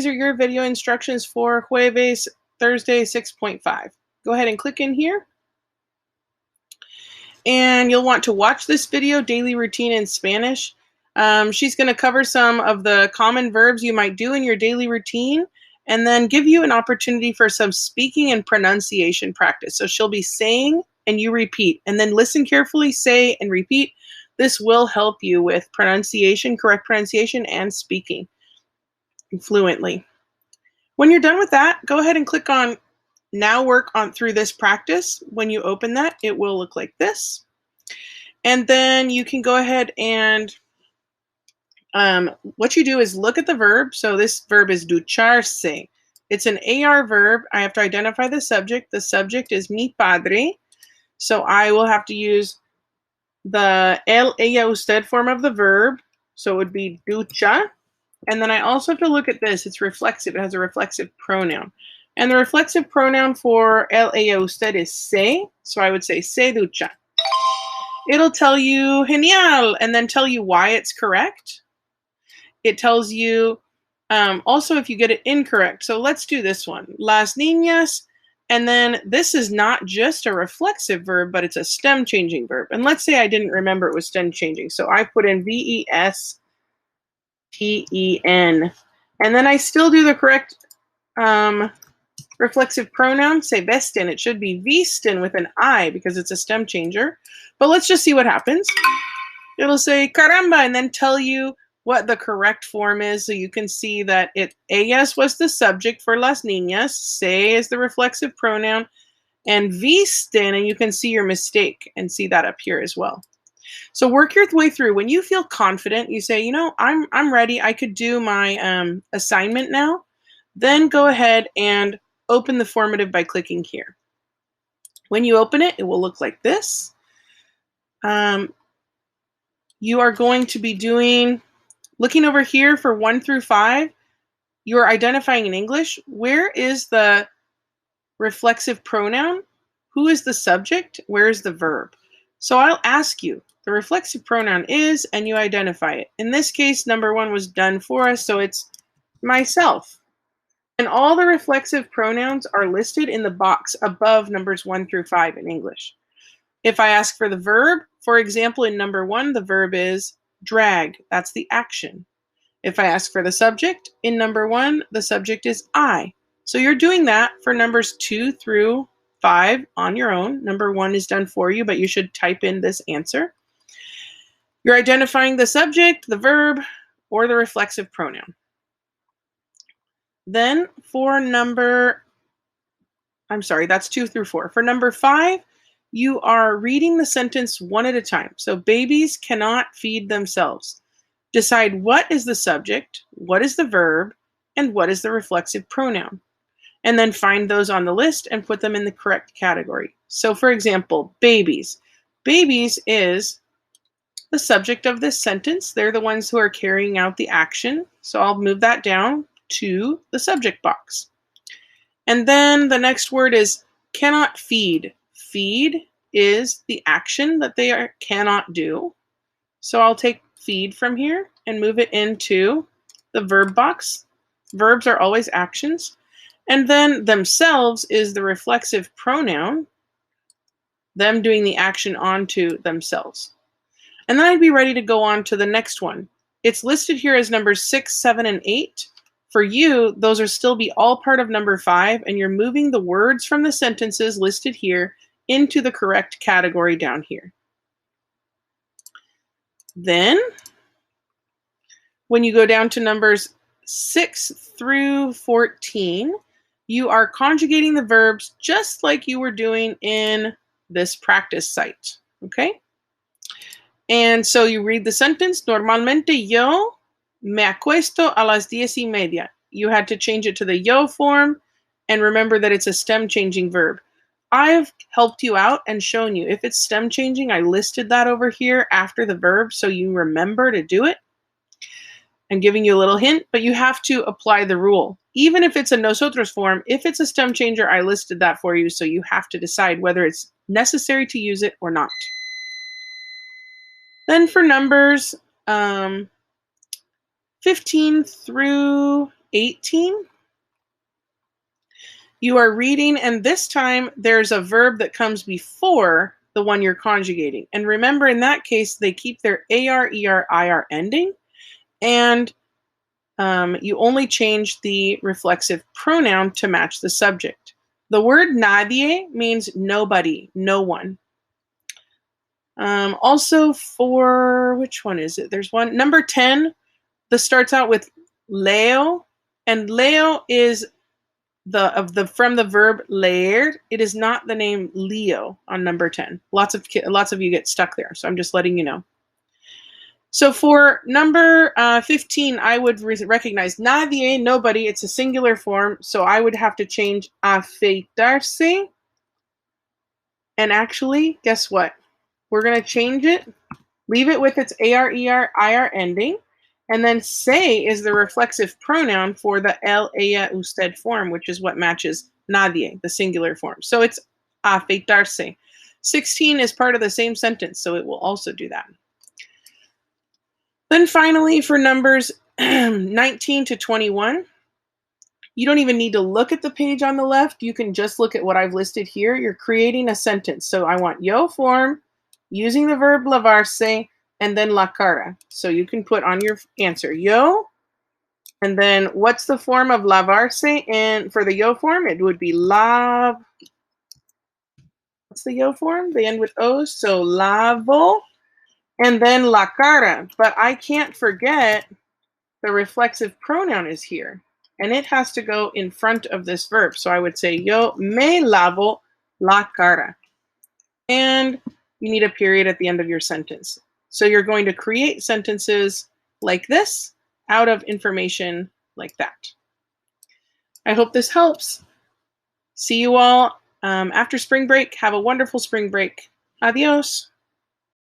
these are your video instructions for Jueves, Thursday 6.5. Go ahead and click in here. And you'll want to watch this video, Daily Routine in Spanish. She's going to cover some of the common verbs you might do in your daily routine and then give you an opportunity for some speaking and pronunciation practice. So she'll be saying and you repeat, and then listen carefully, say and repeat. This will help you with pronunciation, correct pronunciation, and speaking fluently. When you're done with that, go ahead and click on Now Work on through this practice. When you open that, it will look like this. And then you can go ahead and what you do is look at the verb. So this verb is ducharse. It's an AR verb. I have to identify the subject. The subject is mi padre. So I will have to use the él, ella, usted form of the verb. So it would be ducha. And then I also have to look at this. It's reflexive. It has a reflexive pronoun. And the reflexive pronoun for él, ella, usted is se. So I would say se ducha. It'll tell you genial and then tell you why it's correct. It tells you also if you get it incorrect. So let's do this one. Las niñas. And then this is not just a reflexive verb, but it's a stem changing verb. And let's say I didn't remember it was stem changing. So I put in V-E-S-T-E-N. And then I still do the correct reflexive pronoun, say vesten. It should be visten with an I because it's a stem changer. But let's just see what happens. It'll say caramba and then tell you what the correct form is. So you can see that ellas was the subject for las niñas, se is the reflexive pronoun, and visten, and you can see your mistake and see that up here as well. So work your way through. When you feel confident, you say, you know, I'm ready. I could do my assignment now. Then go ahead and open the formative by clicking here. When you open it, it will look like this. You are going to be looking over here for 1 through 5, you're identifying in English, where is the reflexive pronoun? Who is the subject? Where is the verb? So I'll ask you, the reflexive pronoun is, and you identify it. In this case, number 1 was done for us, so it's myself. And all the reflexive pronouns are listed in the box above numbers 1 through 5 in English. If I ask for the verb, for example, in number 1, the verb is drag. That's the action. If I ask for the subject, in number 1, the subject is I. So you're doing that for numbers 2 through 5 on your own. Number 1 is done for you, but you should type in this answer. You're identifying the subject, the verb, or the reflexive pronoun. Then for that's 2 through 4. For number 5, you are reading the sentence one at a time. So babies cannot feed themselves. Decide what is the subject, what is the verb, and what is the reflexive pronoun. And then find those on the list and put them in the correct category. So for example, babies. Babies is the subject of this sentence. They're the ones who are carrying out the action. So I'll move that down to the subject box. And then the next word is cannot feed. Feed is the action that they cannot do. So I'll take feed from here and move it into the verb box. Verbs are always actions. And then themselves is the reflexive pronoun, them doing the action onto themselves. And then I'd be ready to go on to the next one. It's listed here as numbers 6, 7, and 8. For you, those are still be all part of number 5, and you're moving the words from the sentences listed here into the correct category down here. Then, when you go down to numbers 6 through 14, you are conjugating the verbs just like you were doing in this practice site, okay? And so you read the sentence, normalmente yo me acuesto a las 10:30. You had to change it to the yo form, and remember that it's a stem changing verb. I've helped you out and shown you. If it's stem changing, I listed that over here after the verb so you remember to do it. I'm giving you a little hint, but you have to apply the rule. Even if it's a nosotros form, if it's a stem changer, I listed that for you, so you have to decide whether it's necessary to use it or not. Then for numbers 15 through 18, you are reading, and this time there's a verb that comes before the one you're conjugating. And remember, in that case, they keep their AR, ER, IR ending, and you only change the reflexive pronoun to match the subject. The word nadie means nobody, no one. Also for, which one is it? There's one, number 10, this starts out with leo, and leo is from the verb leer. It is not the name Leo on number 10. Lots of you get stuck there, so I'm just letting you know. So for number 15, I would recognize nadie, nobody. It's a singular form, so I would have to change afeitarse. And actually, guess what? We're going to change it, leave it with its AR, ER, IR ending, and then se is the reflexive pronoun for the él, ella, usted form, which is what matches nadie, the singular form. So it's afeitarse. 16 is part of the same sentence, so it will also do that. Then finally, for numbers 19 to 21, you don't even need to look at the page on the left. You can just look at what I've listed here. You're creating a sentence. So I want yo form using the verb lavarse and then la cara. So you can put on your answer yo, and then what's the form of lavarse? And for the yo form, it would be lav. What's the yo form? They end with O's. So lavo. And then la cara, but I can't forget the reflexive pronoun is here, and it has to go in front of this verb. So I would say, yo me lavo la cara. And you need a period at the end of your sentence. So you're going to create sentences like this out of information like that. I hope this helps. See you all after spring break. Have a wonderful spring break. Adios.